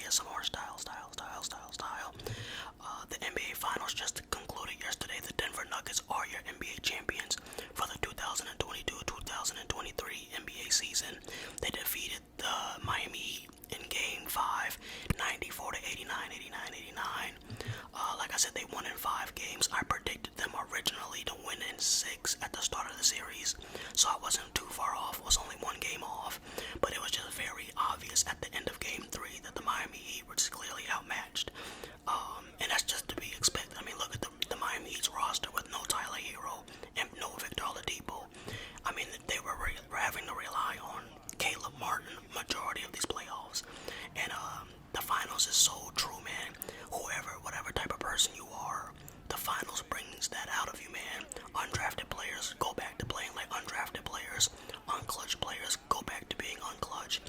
ASMR style. The NBA Finals just concluded yesterday. The Denver Nuggets are your NBA champions for the 2022-2023 NBA season. They defeated the Miami Heat in Game 5, 94-89, 89-89. Like I said, they won in 5 games. I predicted them originally to win in 6 at the start of the series, so I wasn't too far off. It was only 1 game off, but it was just very obvious at the end of Game 3 that the Miami Heat were just clearly outmatched. And that's just to be expected. I mean, look at the Miami Heat's roster with no Tyler Hero and no Victor Oladipo. I mean, they were having to rely on Caleb Martin majority of these playoffs. And the finals is so true, man. Whatever type of person you are, the finals brings that out of you, man. Undrafted players go back to playing like undrafted players. Unclutch players go back to being unclutch.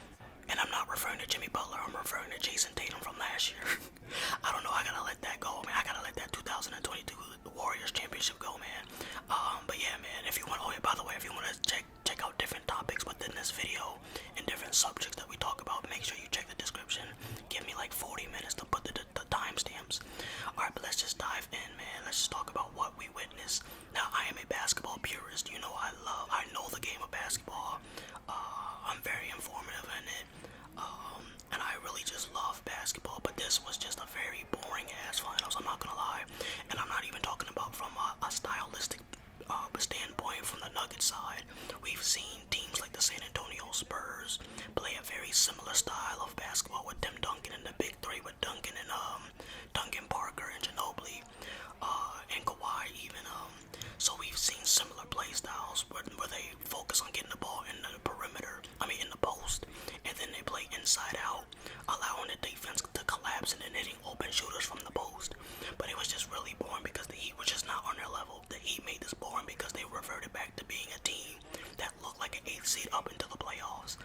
And I'm not referring to Jimmy Butler, I'm referring to Jason Tatum from last year. I don't know, I gotta let that go, man. I gotta let that 2022 Warriors championship go, man. But yeah, man, if you want, by the way, if you want to check out different topics within this video and different subjects that we talk about, make sure you check the description. Give me like 40 minutes to put the timestamps. Alright, but let's just dive in, man. Let's just talk about what we witnessed. Now, I am a basketball purist. You know, I know the game of basketball. I'm very informative in it. And I really just love basketball, but this was just a very boring ass finals, I'm not gonna lie. And I'm not even talking about from a stylistic standpoint from the Nuggets side. We've seen teams like the San Antonio Spurs play a very similar style of basketball with Tim Duncan and the big three with Duncan and Duncan Parker and Ginobili and Kawhi even. So we've seen similar play styles where they focus on getting the ball in the perimeter, in the post, and then they play inside out, allowing the defense to collapse and then hitting open shooters from the post. But it was just really boring because the Heat were just not on their level. The Heat made this boring because they reverted back to being a team that looked like an 8th seed up into the playoffs.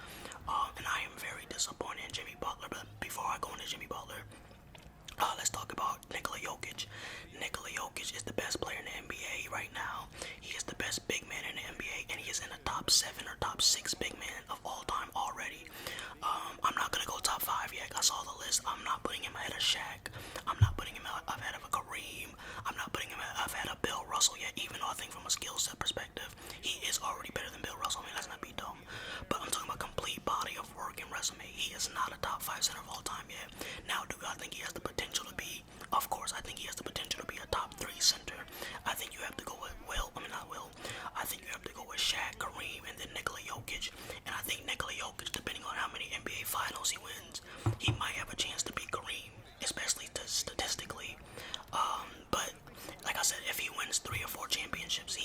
And I am very disappointed in Jimmy Butler. But before I go into Jimmy Butler, let's talk about Nikola Jokic. Nikola Jokic is the best player in the NBA right now. He is the best big man in the NBA, and he is in the top 7 or top 6 big man of all time already. I'm not gonna go top 5 yet. I saw the list. I'm not putting him ahead of Shaq. I'm not putting him ahead of a Kareem. I'm not putting him ahead of Bill Russell yet, even though I think from a skill set perspective, he is already better than Bill Russell. Let's not be dumb. But I'm talking about complete body of work and resume. He is not a top 5 center of all time yet. Now, do I think he has the potential to be? Of course, I think he has the potential to be a top 3 center. I think you have to go with I think you have to go with Shaq, Kareem, and then Nikola Jokic. And I think Nikola Jokic, depending on how many NBA Finals he wins, he might have a chance to beat Kareem, especially statistically. But like I said, if he wins 3 or 4 championships,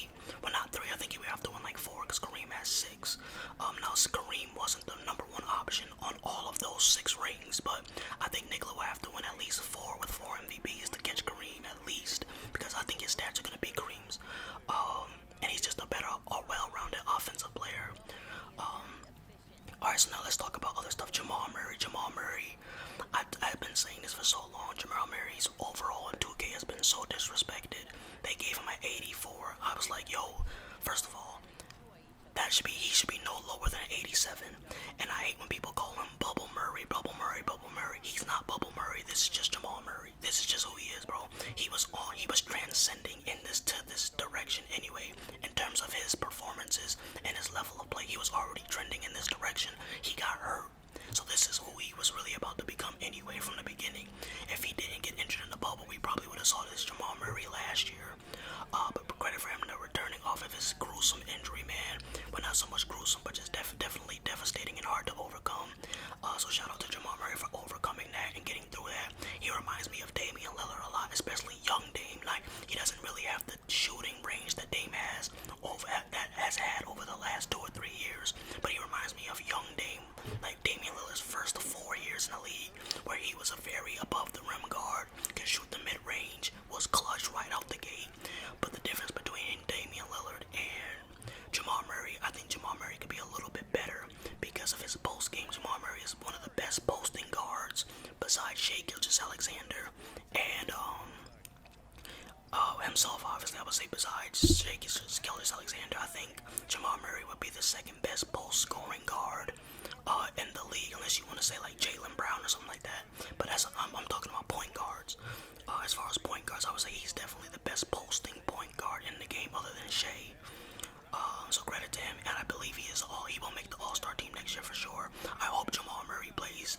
not 3. I think he would have to win like 4 because Kareem has 6. Now Kareem wasn't the number 1 option on all of those 6 rings, but I think Nikola will have to win at least 4 with 4 MVPs to catch Kareem at least, because I think his stats are gonna be Kareem's. And he's just a better, well-rounded offensive player. Alright, so now let's talk about other stuff. Jamal Murray. I've been saying this for so long. Jamal Murray's overall in 2K has been so disrespected. They gave him an 84. I was like, yo, first of all, he should be no lower than an 87. And I hate when people call him Bubble Murray. He's not Bubble Murray. This is just Jamal Murray. This is just who he is, bro. He was transcending to this direction anyway, in terms of his performances and his level of play. He was already trending in this direction. He got hurt. So this is who he was really about to become anyway from the beginning. If he didn't get injured in the bubble, we probably would have saw this Jamal Murray last year. But credit for him to returning off of his gruesome injury, man. But not so much gruesome, but just definitely devastating and hard to overcome. So shout out to Jamal Murray for overcoming that and getting through that. He reminds me of Damian Lillard a lot, especially young Dame. Like, he doesn't really have the shooting range that Dame has had over the last 2 or 3 years. But he reminds me of young Dame, like Damian Lillard's first 4 years in the league, where he was a very above the rim guard, could shoot the mid range, was clutch right out the gate. But the difference between Damian Lillard and Jamal Murray, I think Jamal Murray could be a little bit better because of his post game. Jamal Murray is one of the best posting guards besides Shai Gilgeous-Alexander and himself, obviously. I would say besides Shai Gilgeous-Alexander, I think Jamal Murray would be the second best post scoring guard in the league, unless you want to say like Jaylen Brown or something like that. But As far as point guards, I would say he's definitely the best posting point guard in the game other than Shea. So credit to him, and I believe he will make the All-Star team next year for sure. I hope Jamal Murray plays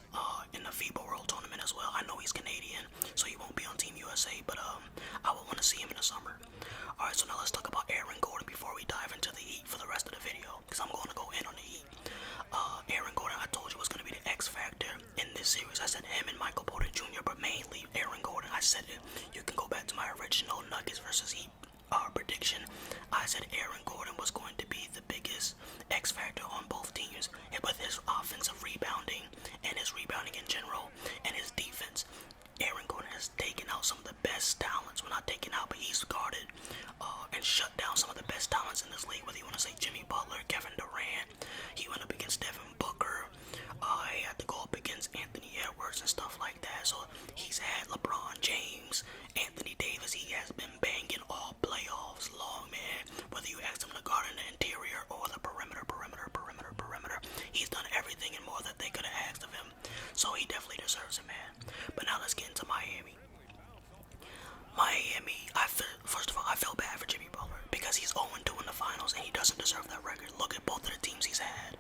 in the FIBA World Tournament as well. I know he's Canadian, so he won't be on Team USA, but I would want to see him in the summer. Alright, so now let's talk about Aaron Gordon before we dive into the Heat for the rest of the video, because I'm going to go in on the Heat. Aaron Gordon, I told you, was going to be the X factor in this series. I said him and Michael Porter Jr., but mainly Aaron Gordon. I said it. You can go back to my original Nuggets versus Heat prediction. I said Aaron Gordon was going to be the biggest X factor on both teams, and with his offensive rebounding and his rebounding in general and his defense. Aaron Gordon has taken out some of the best talents. Well, not taken out, but he's guarded and shut down some of the best talents in this league. Whether you want to say Jimmy Butler, Kevin Durant, he went up against Devin Booker. He had to go up against Anthony Edwards and stuff like that. So he's had LeBron James, Anthony Davis. He has been banging all playoffs long, man. Whether you ask him to guard in the interior or the perimeter, he's done everything and more that they could have asked of him. So he definitely deserves it, man. But now let's get into Miami. First of all, I feel bad for Jimmy Butler because he's 0-2 in the finals and he doesn't deserve that record. Look at both of the teams he's had.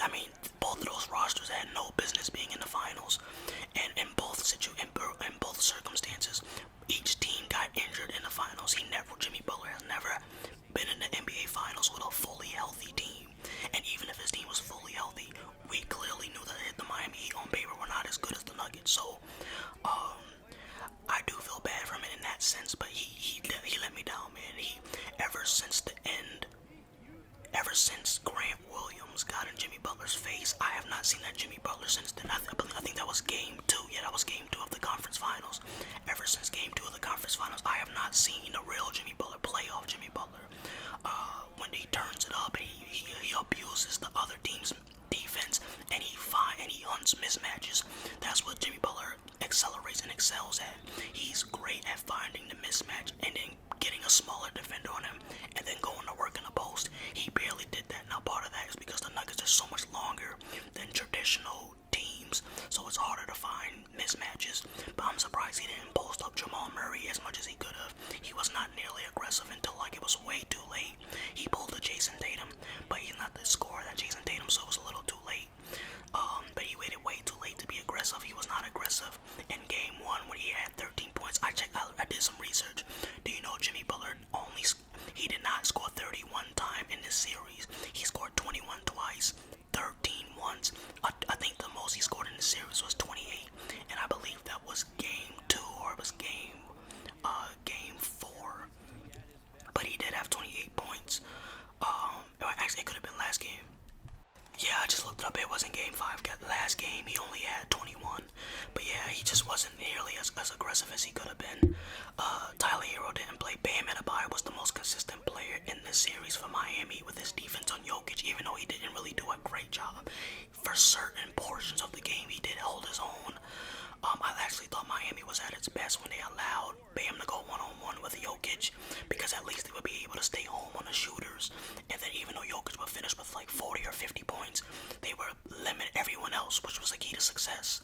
I mean, both of those rosters had no business being in the finals, and in both circumstances, each team got injured in the finals. Jimmy Butler has never been in the NBA finals with a fully healthy team, and even if his team was fully healthy, we clearly knew that the Miami Heat on paper were not as good as the Nuggets. So, I do feel bad for him in that sense, but he let me down, man. Ever since Grant Williams got in Jimmy Butler's face, I have not seen that Jimmy Butler since then. I think that was game 2. Yeah, that was game 2 of the conference finals. Ever since game 2 of the conference finals, I have not seen the real Jimmy Butler, playoff Jimmy Butler. When he turns it up, he abuses the other team's defense, and he hunts mismatches. That's what Jimmy Butler accelerates and excels at. He's great at finding the mismatch and then getting a smaller defender on him and then going to work in the post. He barely did that. Now part of that is because the Nuggets are so much longer than traditional teams, so it's harder to find mismatches. But I'm surprised he didn't post up Jamal Murray as much as he could have. He was not nearly aggressive until it was way too late. He pulled a Jason Tatum, but he's not the scorer that Jason Tatum, so it was a little too late. But he waited way too late to be aggressive. He was not aggressive in game 1 when he had 13 points. I did some research. Do you know Jimmy Butler he did not score 31 times in this series. He scored 21 twice, 13 once. I think the most he scored in the series was 28, and I believe that was game 2 or it was game 4. But he did have 28 points. Actually, it could have been last game. Yeah, I just looked it up. It wasn't game 5. Last game, he only had 21. But yeah, he just wasn't nearly as aggressive as he could have been. Tyler Hero didn't play. Bam Adebayo was the most consistent player in this series for Miami with his defense on Jokic, even though he didn't really do a great job. For certain portions of the game, he did hold his own. I actually thought Miami was at its best when they allowed Bam to go one-on-one with Jokic, because at least they would be able to stay home on the shooters. And then even though Jokic would finish with like 40 or 50 points, they would limit everyone else, which was the key to success.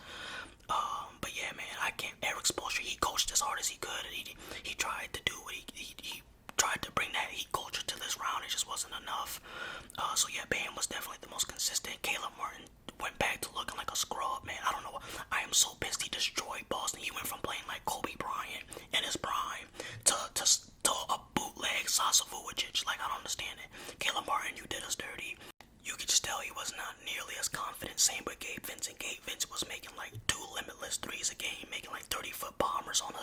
But yeah, man, Eric Spoelstra, he coached as hard as he could. He tried to do what he tried to bring that Heat culture to this round. It just wasn't enough. So yeah, Bam was definitely the most consistent. Caleb Martin went back to looking like a scrub, man. I don't know. I am so pissed he destroyed Boston. He went from playing like Kobe Bryant in his prime to a bootleg Sasa Vujacic. Like, I don't understand it. Caleb Martin, you did us dirty. You could just tell he was not nearly as confident. Same with Gabe Vincent. Gabe Vincent was making like 2 limitless threes a game, making like 30-foot bombers on